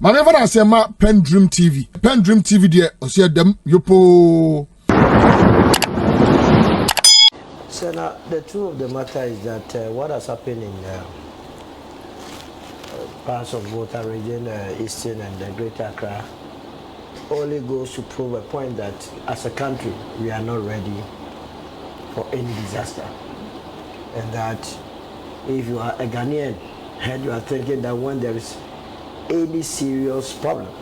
Maneva na sema PENDREAM TV. PENDREAM TV de osia dem yopo. So now the truth of the matter is that what has happened in parts of Volta region, Eastern and the Greater Accra, only goes to prove a point that as a country we are not ready for any disaster, and that if you are a Ghanaian and you are thinking that when there is any serious problem,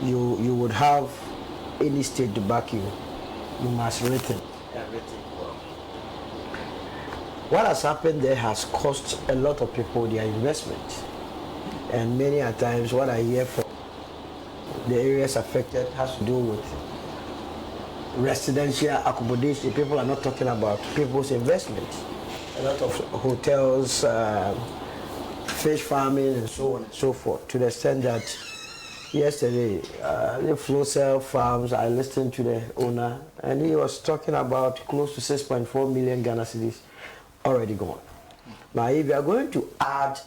you would have any state to back you, you must rethink everything. What has happened there has cost a lot of people their investment, and many a times what I hear from the areas affected has to do with residential accommodation. People are not talking about people's investment. A lot of hotels, fish farming and so on and so forth, to the extent that yesterday the Flow Cell Farms, I listened to the owner and he was talking about close to 6.4 million Ghana cedis already gone. Now if you are going to add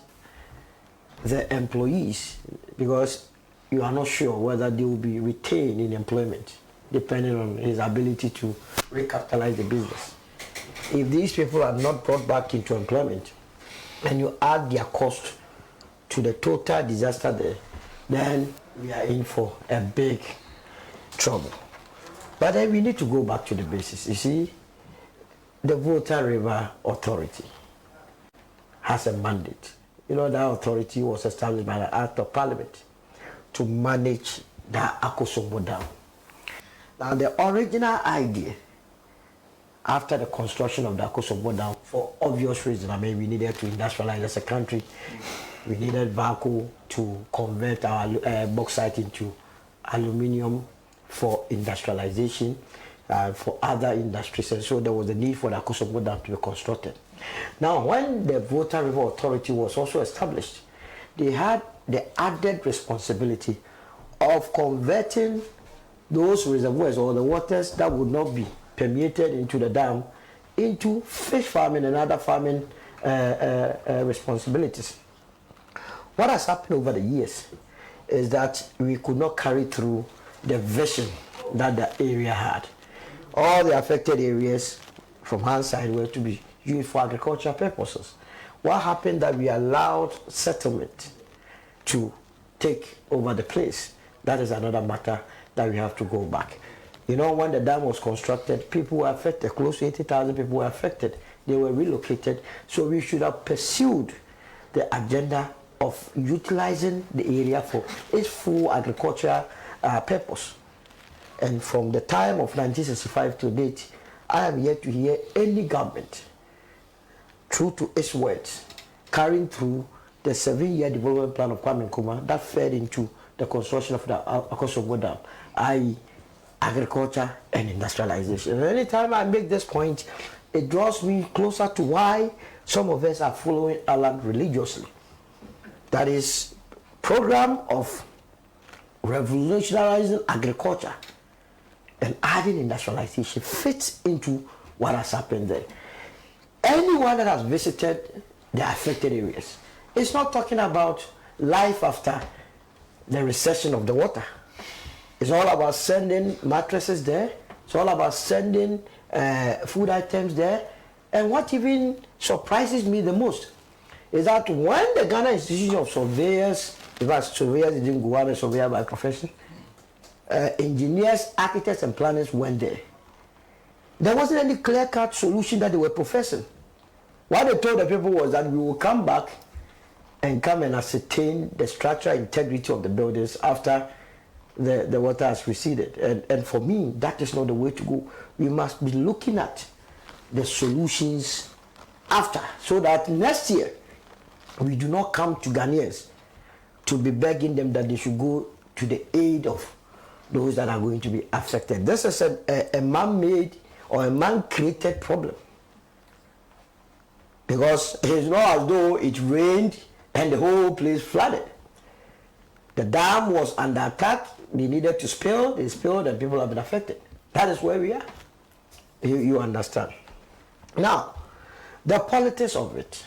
the employees, because you are not sure whether they will be retained in employment depending on his ability to recapitalize the business. If these people are not brought back into employment and you add their cost to the total disaster there, then we are in for a big trouble. But then we need to go back to the basis. You see, the Volta River Authority has a mandate. You know, that authority was established by the Act of Parliament to manage the Akosombo Dam. Now, the original idea after the construction of the Akosombo Dam, for obvious reasons, I mean, we needed to industrialize as a country. We needed Baku to convert our bauxite into aluminium for industrialization, for other industries, and so there was a need for the Akosombo Dam to be constructed. Now, when the Volta River Authority was also established, they had the added responsibility of converting those reservoirs or the waters that would not be permeated into the dam into fish farming and other farming responsibilities. What has happened over the years is that we could not carry through the vision that the area had. All the affected areas from hand side were to be used for agricultural purposes. What happened that we allowed settlement to take over the place? That is another matter that we have to go back. You know, when the dam was constructed, people were affected. Close to 80,000 people were affected. They were relocated. So we should have pursued the agenda of utilizing the area for its full agricultural purpose. And from the time of 1965 to date, I am yet to hear any government, true to its words, carrying through the 7-year development plan of Kwame Nkrumah that fed into the construction of the Akosombo Dam, i.e. agriculture and industrialization. And anytime I make this point, it draws me closer to why some of us are following Alan religiously. That is, program of revolutionizing agriculture and adding industrialization fits into what has happened there. Anyone that has visited the affected areas, it's not talking about life after the recession of the water. It's all about sending mattresses there. It's all about sending food items there. And what even surprises me the most is that when the Ghana Institution of Surveyors, in fact, surveyors didn't go out and surveyor by profession, engineers, architects, and planners went there. There wasn't any clear-cut solution that they were professing. What they told the people was that we will come back and come and ascertain the structural integrity of the buildings after the water has receded. And for me, that is not the way to go. We must be looking at the solutions after, so that next year we do not come to Ghanaians to be begging them that they should go to the aid of those that are going to be affected. This is a man-made or a man-created problem, because it's not as though it rained and the whole place flooded. The dam was under attack. They needed to spill. They spilled, and people have been affected. That is where we are. You understand? Now, the politics of it.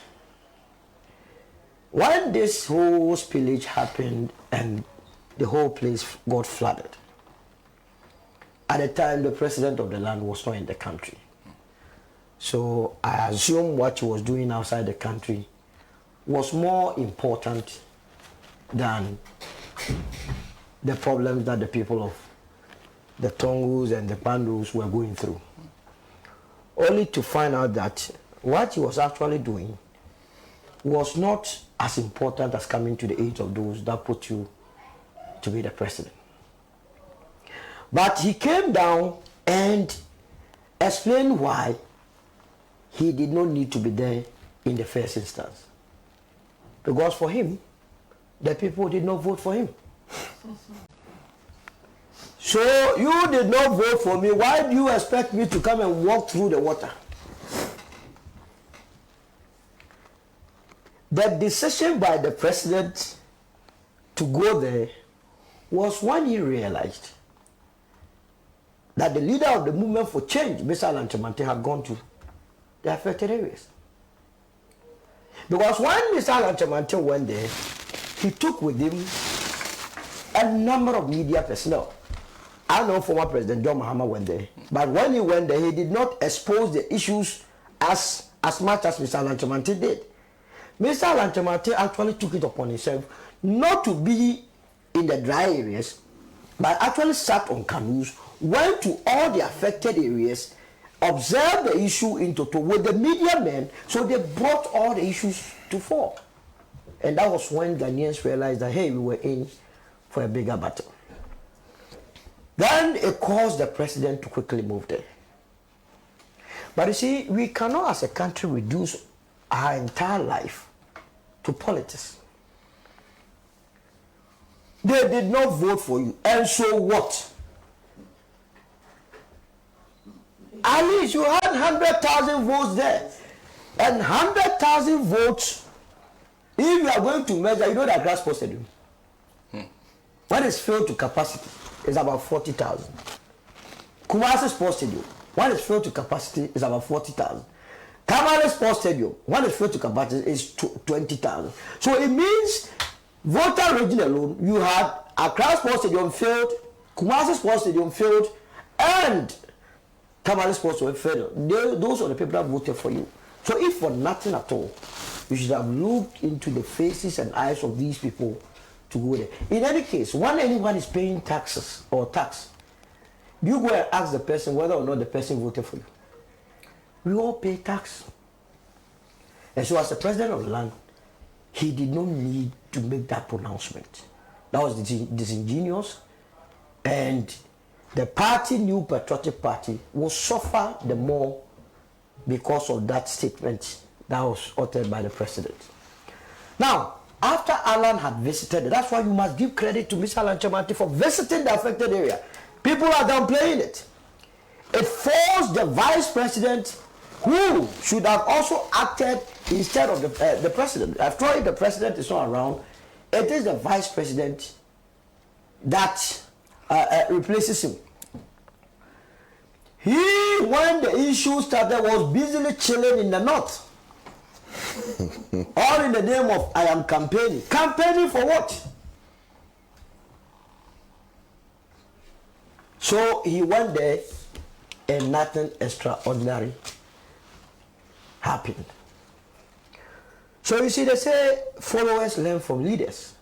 When this whole spillage happened and the whole place got flooded, at the time the president of the land was not in the country. So I assume what he was doing outside the country was more important than the problems that the people of the Tongus and the Pandus were going through. Only to find out that what he was actually doing was not as important as coming to the aid of those that put you to be the president. But he came down and explained why he did not need to be there in the first instance. Because for him, the people did not vote for him. So you did not vote for me. Why do you expect me to come and walk through the water? The decision by the president to go there was when he realized that the leader of the movement for change, Mr. Alan Kyerematen, had gone to the affected areas. Because when Mr. Alan Kyerematen went there, he took with him a number of media personnel. I know former President John Mahama went there, but when he went there, he did not expose the issues as much as Mr. Alan Kyerematen did. Mr. Alan Kyerematen actually took it upon himself not to be in the dry areas, but actually sat on canoes, went to all the affected areas, observed the issue in total with the media men, so they brought all the issues to fore. And that was when Ghanaians realized that, hey, we were in for a bigger battle. Then it caused the president to quickly move there. But you see, we cannot as a country reduce our entire life to politics. They did not vote for you, and so what? At least you had 100,000 votes there. And 100,000 votes, if you are going to measure, you know that Accra Sports Stadium, when it's filled to capacity, it's about 40,000. Kumasi Sports Stadium, when it's filled to capacity, is about 40,000. Tamale Sports Stadium, when it's filled to capacity, is 20,000. So it means Volta region alone, you had Accra Sports Stadium filled, Kumasi Sports Stadium filled, and Tamale Sports Stadium filled. Those are the people that voted for you. So if for nothing at all, you should have looked into the faces and eyes of these people to go there. In any case, when anyone is paying taxes or tax, you go and ask the person whether or not the person voted for you. We all pay tax. And so as the president of the land, he did not need to make that pronouncement. That was disingenuous. And the party, New Patriotic Party, will suffer the more because of that statement that was uttered by the president. Now, after Alan had visited, that's why you must give credit to Mr. Alan Kyerematen for visiting the affected area. People are downplaying it. It forced the vice president, who should have also acted instead of the president. After all, if the president is not around, it is the vice president that replaces him. He, when the issue started, was busily chilling in the north. All in the name of, I am campaigning. Campaigning for what? So he went there and nothing extraordinary happened. So you see, they say followers learn from leaders.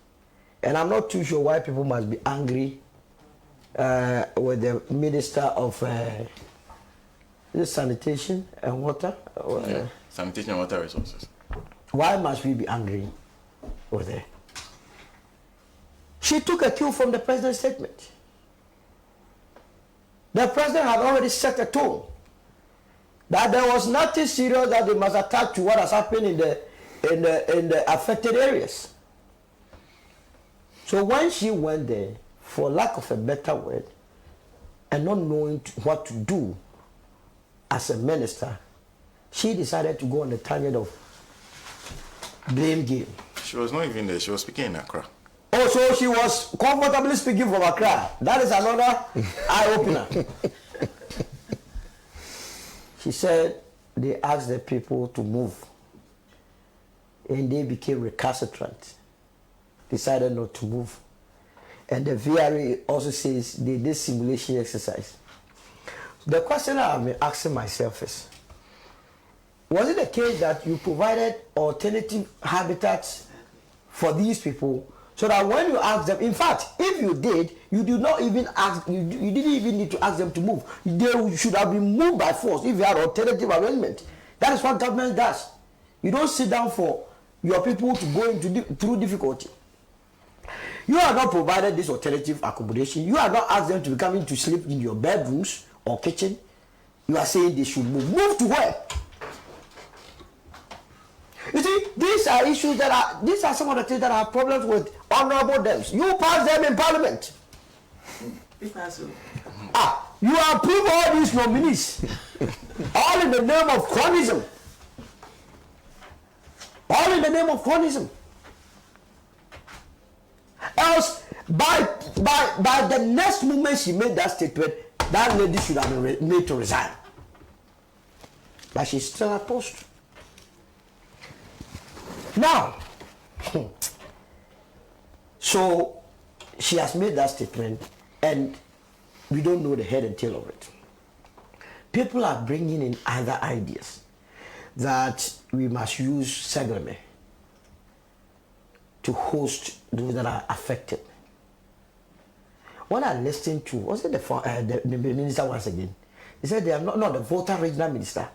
And I'm not too sure why people must be angry with the Minister of Sanitation and Water. Sanitation and Water Resources. Why must we be angry with her? She took a cue from the president's statement. The president had already set a tone that there was nothing serious that they must attach to what has happened in the affected areas. So when she went there, for lack of a better word, and not knowing what to do as a minister, she decided to go on the tangent of blame game. She was not even there. She was speaking in Accra. Oh, so she was comfortably speaking from Accra. That is another eye-opener. She said they asked the people to move and they became recalcitrant, decided not to move. And the VRA also says they did simulation exercise. The question I've been asking myself is, was it the case that you provided alternative habitats for these people so that when you ask them, in fact, if you did, you did not even ask, you didn't even need to ask them to move. They should have been moved by force if you had alternative arrangement. That is what government does. You don't sit down for your people to go into through difficulty. You have not provided this alternative accommodation. You have not asked them to be coming to sleep in your bedrooms or kitchen. You are saying they should move. Move to where? You see, these are issues that are, these are some of the things that have problems with honorable dems. You pass them in parliament. You approve all these nominees. All in the name of cronyism. All in the name of cronyism. Else, by the next moment she made that statement, that lady should have been made to resign. But she's still at post. Now, so she has made that statement and we don't know the head and tail of it. People are bringing in other ideas that we must use Segleme to host those that are affected. When I listened to, was it the minister once again? He said they have not the Volta regional minister.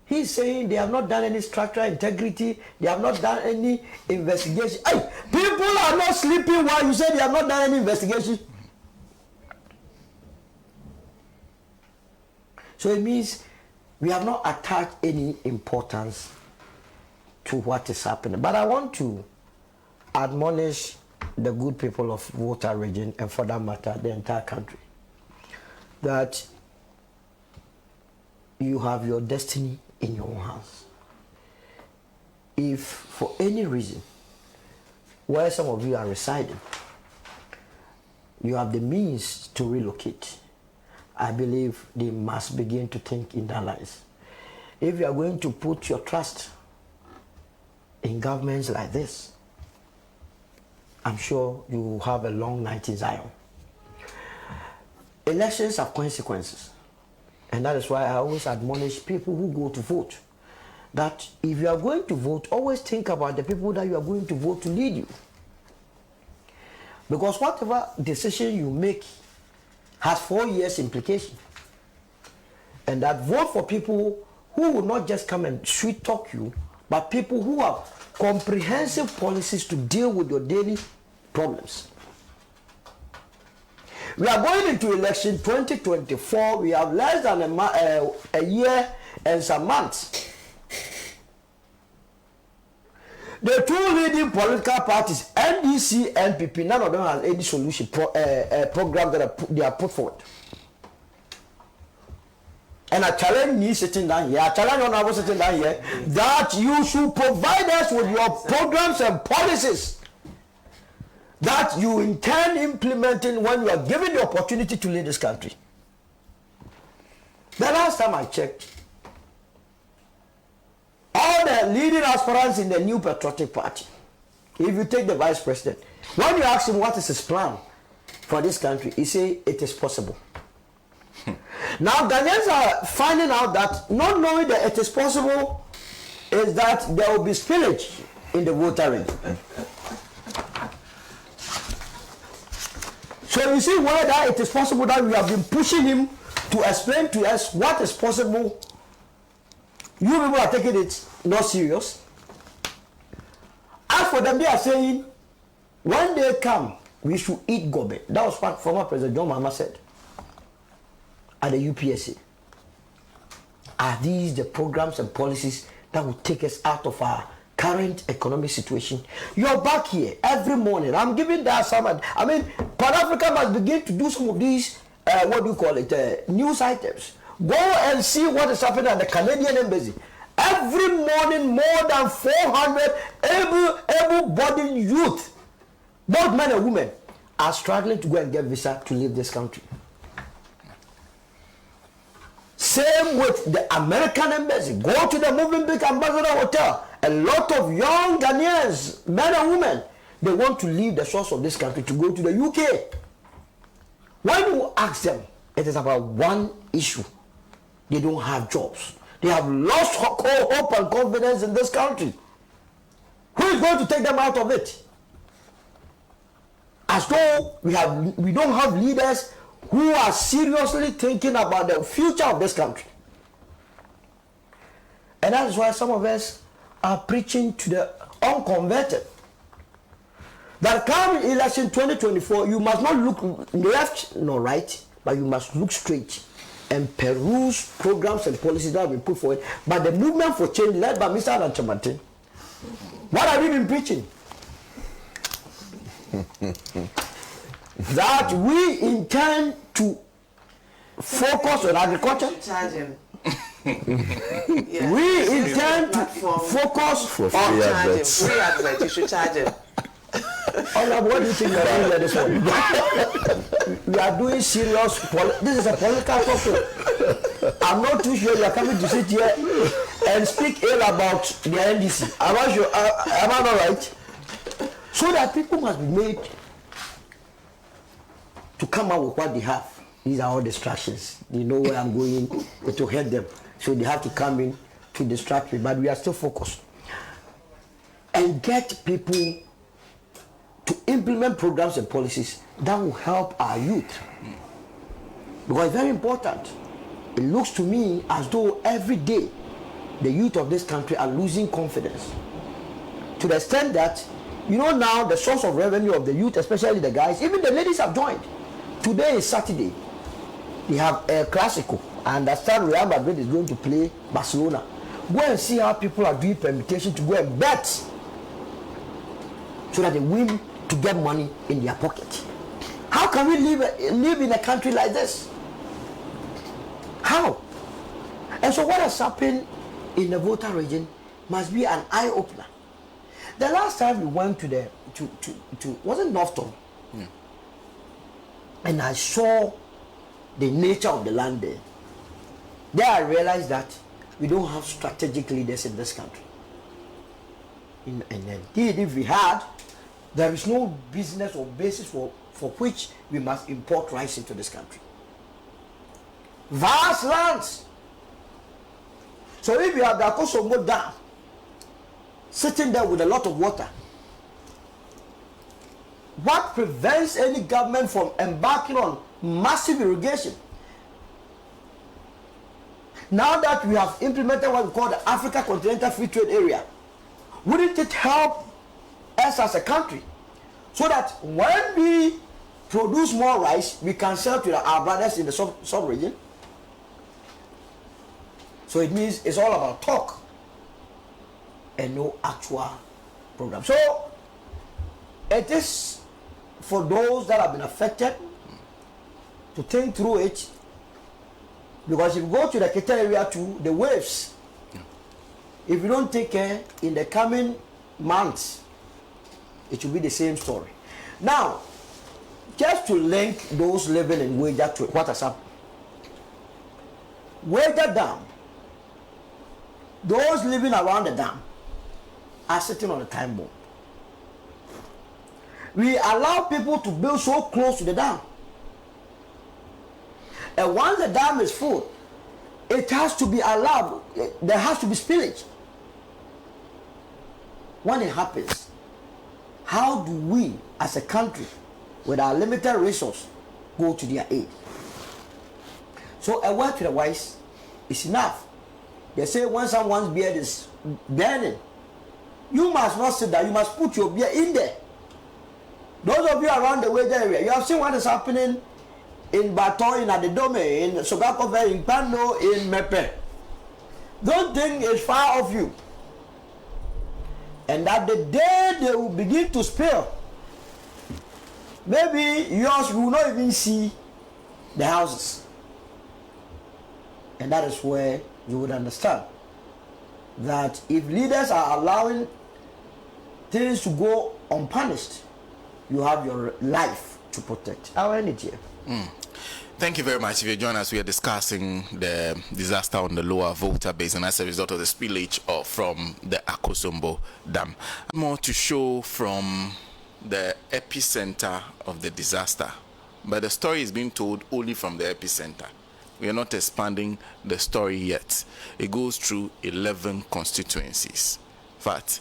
He's saying they have not done any structural integrity, they have not done any investigation. Hey, people are not sleeping while you say they have not done any investigation. So it means we have not attached any importance to what is happening. But I want to admonish the good people of Volta region, and for that matter, the entire country, that you have your destiny in your own hands. If for any reason, where some of you are residing, you have the means to relocate, I believe they must begin to think in their lives. If you are going to put your trust in governments like this, I'm sure you will have a long night in Zion. Elections have consequences. And that is why I always admonish people who go to vote that if you are going to vote, always think about the people that you are going to vote to lead you. Because whatever decision you make has 4 years implication. And that vote for people who will not just come and sweet talk you, but people who have comprehensive policies to deal with your daily problems. We are going into election 2024. We have less than a year and some months. The two leading political parties, NDC and NPP, none of them has any solution program that they are put forward. And I challenge me sitting down here, I challenge honorable sitting down here, that you should provide us with your programs and policies that you intend implementing when you are given the opportunity to lead this country. The last time I checked, all the leading aspirants in the new patriotic party, if you take the vice president, when you ask him what is his plan for this country, he say it is possible. Now Ghanaians are finding out that not knowing that it is possible is that there will be spillage in the water region. So you see whether it is possible that we have been pushing him to explain to us what is possible. You people are taking it not serious. As for them, they are saying when they come, we should eat gobe. That was what former President John Mahama said at the UPSA. Are these the programs and policies that will take us out of our current economic situation? You're back here every morning. I'm giving that assignment. I mean, Pan Africa must begin to do some of these, news items. Go and see what is happening at the Canadian Embassy. Every morning, more than 400 able-bodied youth, both men and women, are struggling to go and get visa to leave this country. Same with the American Embassy. Go to the Moving Big Ambassador Hotel A lot of young Ghanaians, men and women, they want to leave the shores of this country to go to the UK. When you ask them, it is about one issue. They don't have jobs. They have lost hope and confidence in this country. Who is going to take them out of it? As though we don't have leaders who are seriously thinking about the future of this country. And that is why some of us are preaching to the unconverted. That come in election 2024, you must not look left nor right, but you must look straight and peruse programs and policies that have been put forward by the movement for change led by Mr. Addo. What have you been preaching? That we intend to focus on agriculture. Yeah. We intend to focus on free adverts. You should charge him. What do you think we are doing this one? We are doing serious this is a political topic. I'm not too sure you are coming to sit here and speak ill about the NDC. Am I not right? So that people must be made to come out with what they have. These are all distractions. They know where I'm going, it will hurt them. So they have to come in to distract me. But we are still focused. And get people to implement programs and policies that will help our youth. Because it's very important. It looks to me as though every day the youth of this country are losing confidence. To the extent that, now the source of revenue of the youth, especially the guys, even the ladies have joined. Today is Saturday. They have a Clasico. I understand Real Madrid is going to play Barcelona. Go and see how people are doing permutation to go and bet so that they win to get money in their pocket. How can we live in a country like this? How? And so what has happened in the Volta region must be an eye-opener. The last time we went to wasn't Northton? Yeah. And I saw the nature of the land there. There I realized that we don't have strategic leaders in this country. And indeed, if we had, there is no business or basis for which we must import rice into this country. Vast lands. So if you have the Akosombo Dam sitting there with a lot of water, what prevents any government from embarking on massive irrigation? Now that we have implemented what we call the Africa Continental Free Trade Area, wouldn't it help us as a country so that when we produce more rice, we can sell to our brothers in the sub-region? So it means it's all about talk and no actual program. So it is for those that have been affected to think through it, because if you go to the Kita area too, the waves, if you don't take care in the coming months, it will be the same story. Now, just to link those living in Wager to what has happened. Wager Dam, those living around the dam are sitting on a time bomb. We allow people to build so close to the dam. And once the dam is full, it has to be allowed, there has to be spillage. When it happens, how do we as a country with our limited resource go to their aid? So a word to the wise is enough. They say when someone's beard is burning, you must not sit there, you must put your beard in there. Those of you around the Wager area, you have seen what is happening in Baton, in Addo, in Sogakove, in Pano, in Mepe. Don't think it's far off you. And that the day they will begin to spill, maybe yours will not even see the houses. And that is where you would understand that if leaders are allowing things to go unpunished, you have your life to protect. I'll end it here. Thank you very much. If you join us, we are discussing the disaster on the lower Volta basin as a result of the spillage from the Akosombo Dam. More to show from the epicenter of the disaster, but the story is being told only from the epicenter. We are not expanding the story yet. It goes through 11 constituencies. In fact,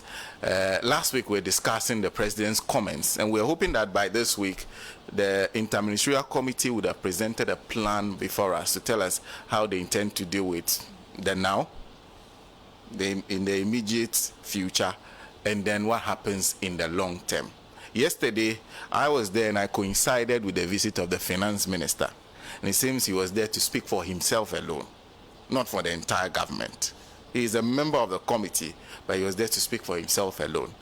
last week we were discussing the president's comments, and we're hoping that by this week the interministerial committee would have presented a plan before us to tell us how they intend to deal with the now, in the immediate future, and then what happens in the long term. Yesterday, I was there and I coincided with the visit of the finance minister. And it seems he was there to speak for himself alone, not for the entire government. He is a member of the committee, but he was there to speak for himself alone.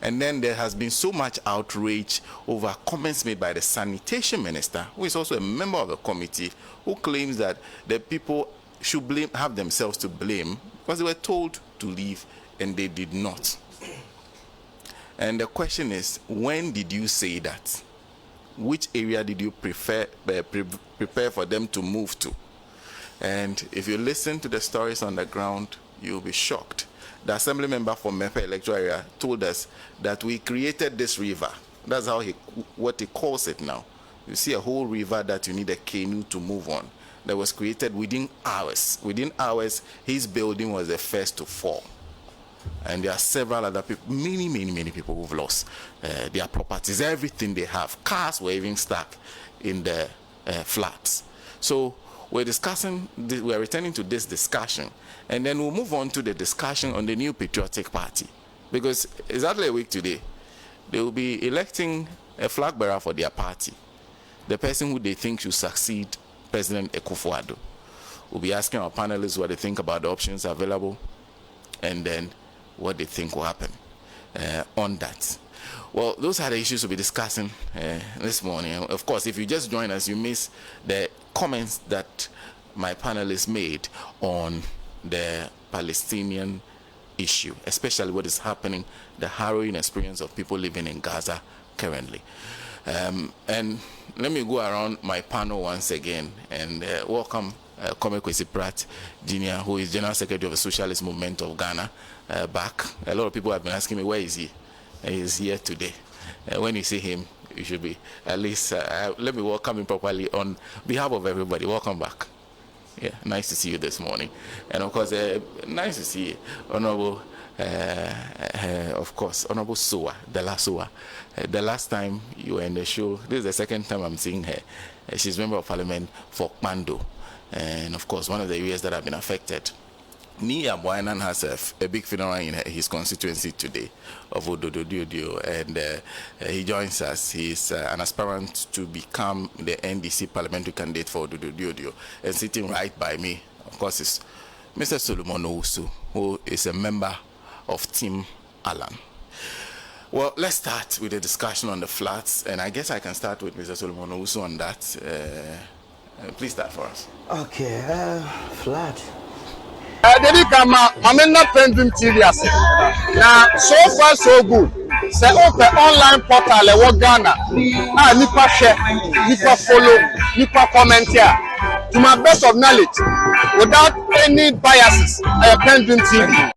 And then there has been so much outrage over comments made by the sanitation minister, who is also a member of the committee, who claims that the people should have themselves to blame because they were told to leave and they did not. And the question is, when did you say that? Which area did you prepare for them to move to? And if you listen to the stories on the ground, you'll be shocked. The assembly member from Mepe electoral area told us that we created this river. That's what he calls it now. You see a whole river that you need a canoe to move on. That was created within hours. Within hours, his building was the first to fall. And there are several other people, many people who've lost their properties, everything they have. Cars were even stuck in the flats. So we're returning to this discussion, and then we'll move on to the discussion on the new patriotic party, because exactly a week today, they will be electing a flag bearer for their party, the person who they think should succeed President Akufo-Addo. We'll be asking our panelists what they think about the options available, and then what they think will happen on that. Well, those are the issues we'll be discussing this morning. Of course, if you just join us, you miss the comments that my panelists made on the Palestinian issue, especially what is happening, the harrowing experience of people living in Gaza currently. And let me go around my panel once again and welcome Kwame Kwesi Pratt Jr., who is General Secretary of the Socialist Movement of Ghana, back. A lot of people have been asking me, where is he? He's here today. When you see him, you should be at least, let me welcome him properly on behalf of everybody. Welcome back. Yeah, nice to see you this morning. And of course, nice to see you, Honorable, of course, Honorable Soa, Dela Soa. The last time you were in the show, this is the second time I'm seeing her. She's Member of Parliament for Pando. And of course, one of the areas that have been affected. Nia Boyanan has a big funeral in his constituency today of Odododio, and he joins us. He's an aspirant to become the NDC parliamentary candidate for Odododio. And sitting right by me, of course, is Mr. Solomon Owusu, who is a member of Team Alan. Well, let's start with the discussion on the floods, and I guess I can start with Mr. Solomon Owusu on that. Please start for us. Okay, flood. Dedi kama mamena PENDREAM TV ase. Na so far so good. Say open online portal e wo Ghana. Nipa share, nipa follow, nipa comment here. To my best of knowledge, without any biases, PENDREAM TV.